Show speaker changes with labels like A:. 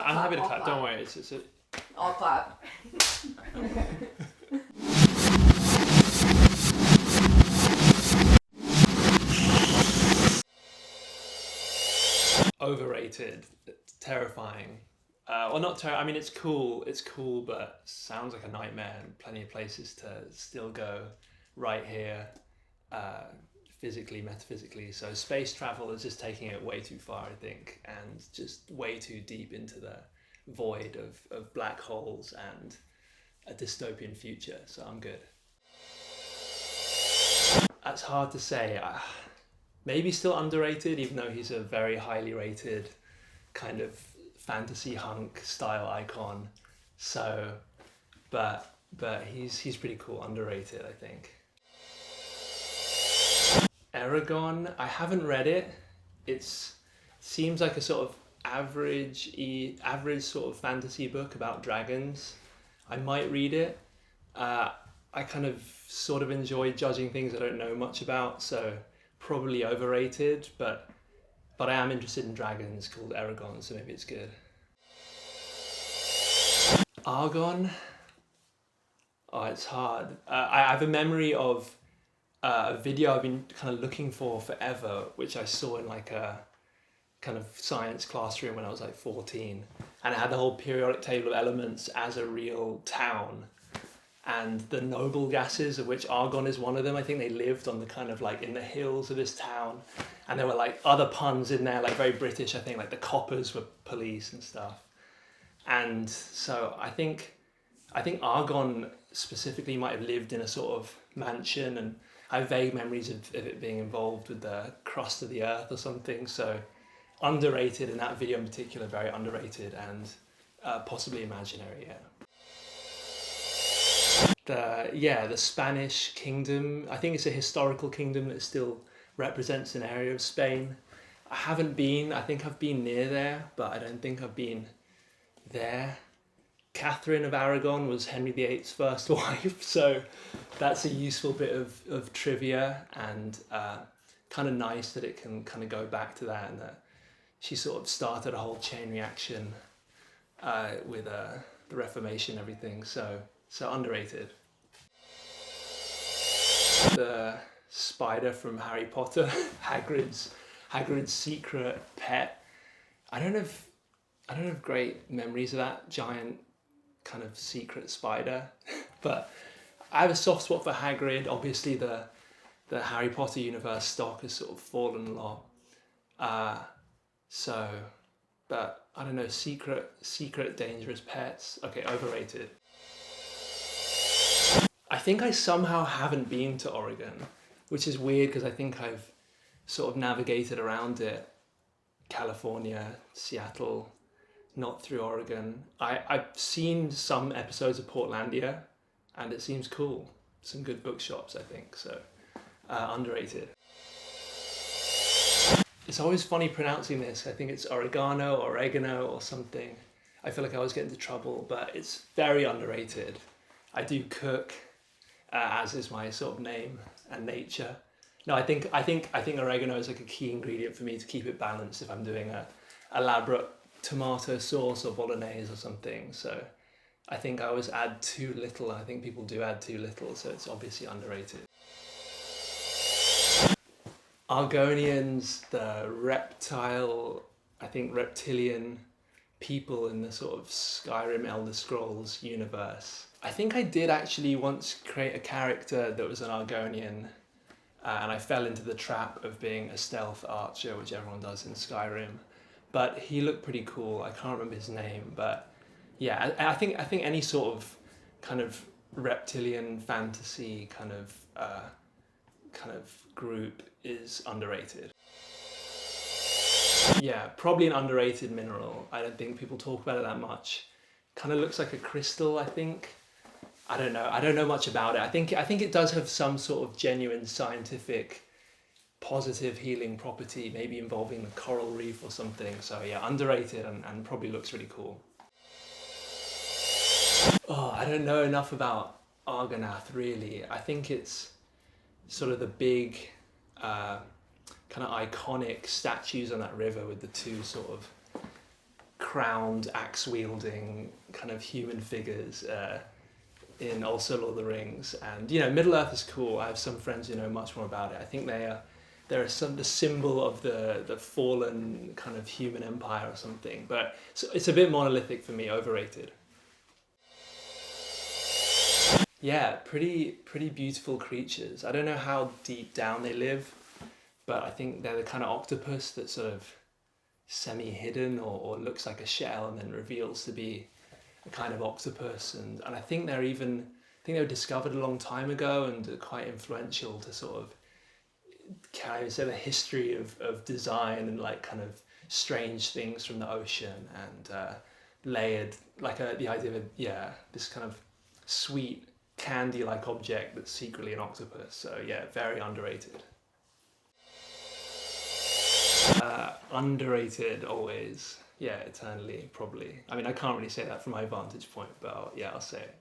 A: I'm happy to clap. Don't worry. It's a...
B: I'll clap.
A: Overrated. It's terrifying. Well, not I mean, it's cool. It's cool, but sounds like a nightmare. And plenty of places to still go. Right here, physically, metaphysically. So space travel is just taking it way too far, I think, and just way too deep into the void of black holes and a dystopian future. So I'm good. That's hard to say. Maybe still underrated, even though he's a very highly rated kind of fantasy hunk style icon. So, but he's pretty cool. Underrated, I think. Aragorn, I haven't read it. Seems like a sort of average sort of fantasy book about dragons. I might read it. I kind of sort of enjoy judging things I don't know much about, so probably overrated, but I am interested in dragons called Aragorn, so maybe it's good. Argon? Oh, it's hard. I have a memory of a video I've been kind of looking for forever, which I saw in like a kind of science classroom when I was like 14, and it had the whole periodic table of elements as a real town, and the noble gases, of which argon is one of them. I think they lived on the kind of like in the hills of this town, and there were like other puns in there, like very British, I think, like the coppers were police and stuff. And so I think argon specifically might have lived in a sort of mansion, and I have vague memories of it being involved with the crust of the earth or something. So underrated in that video in particular, very underrated, and possibly imaginary. The Spanish kingdom. I think it's a historical kingdom that still represents an area of Spain. I haven't been. I think I've been near there, but I don't think I've been there. Catherine of Aragon was Henry VIII's first wife, so that's a useful bit of trivia, and kind of nice that it can kind of go back to that, and that she sort of started a whole chain reaction with the Reformation and everything, so underrated. The spider from Harry Potter, Hagrid's secret pet. I don't have great memories of that giant kind of secret spider, but I have a soft spot for Hagrid. Obviously the Harry Potter universe stock has sort of fallen a lot, but I don't know, secret dangerous pets. Okay, overrated. I think I somehow haven't been to Oregon, which is weird because I think I've sort of navigated around it. California, Seattle, not through Oregon. I've seen some episodes of Portlandia, and it seems cool. Some good bookshops, I think, so underrated. It's always funny pronouncing this. I think it's Oregano, Oregano, or something. I feel like I always get into trouble, but it's very underrated. I do cook, as is my sort of name and nature. No, I think oregano is like a key ingredient for me to keep it balanced if I'm doing a elaborate tomato sauce or bolognese or something. So I think I always add too little, and I think people do add too little, so it's obviously underrated. Argonians, the reptilian people in the sort of Skyrim Elder Scrolls universe. I think I did actually once create a character that was an Argonian, and I fell into the trap of being a stealth archer, which everyone does in Skyrim. But he looked pretty cool. I can't remember his name, but yeah, I think any sort of kind of reptilian fantasy kind of group is underrated. Yeah, probably an underrated mineral. I don't think people talk about it that much. Kind of looks like a crystal, I think. I don't know much about it. I think it does have some sort of genuine scientific positive healing property, maybe involving the coral reef or something. So yeah, underrated and probably looks really cool. Oh, I don't know enough about Argonath really. I think it's sort of the big kind of iconic statues on that river with the two sort of crowned, axe-wielding kind of human figures in also Lord of the Rings. And Middle Earth is cool. I have some friends who know much more about it. I think they're the symbol of the fallen kind of human empire or something. But it's a bit monolithic for me, overrated. Yeah, pretty beautiful creatures. I don't know how deep down they live, but I think they're the kind of octopus that sort of semi-hidden or looks like a shell and then reveals to be a kind of octopus. And I think they were discovered a long time ago and are quite influential to sort of carry the history of design and like kind of strange things from the ocean and layered the idea of this kind of sweet candy-like object that's secretly an octopus. So yeah, very underrated. Underrated always. Yeah, eternally, probably. I mean, I can't really say that from my vantage point, but I'll say it.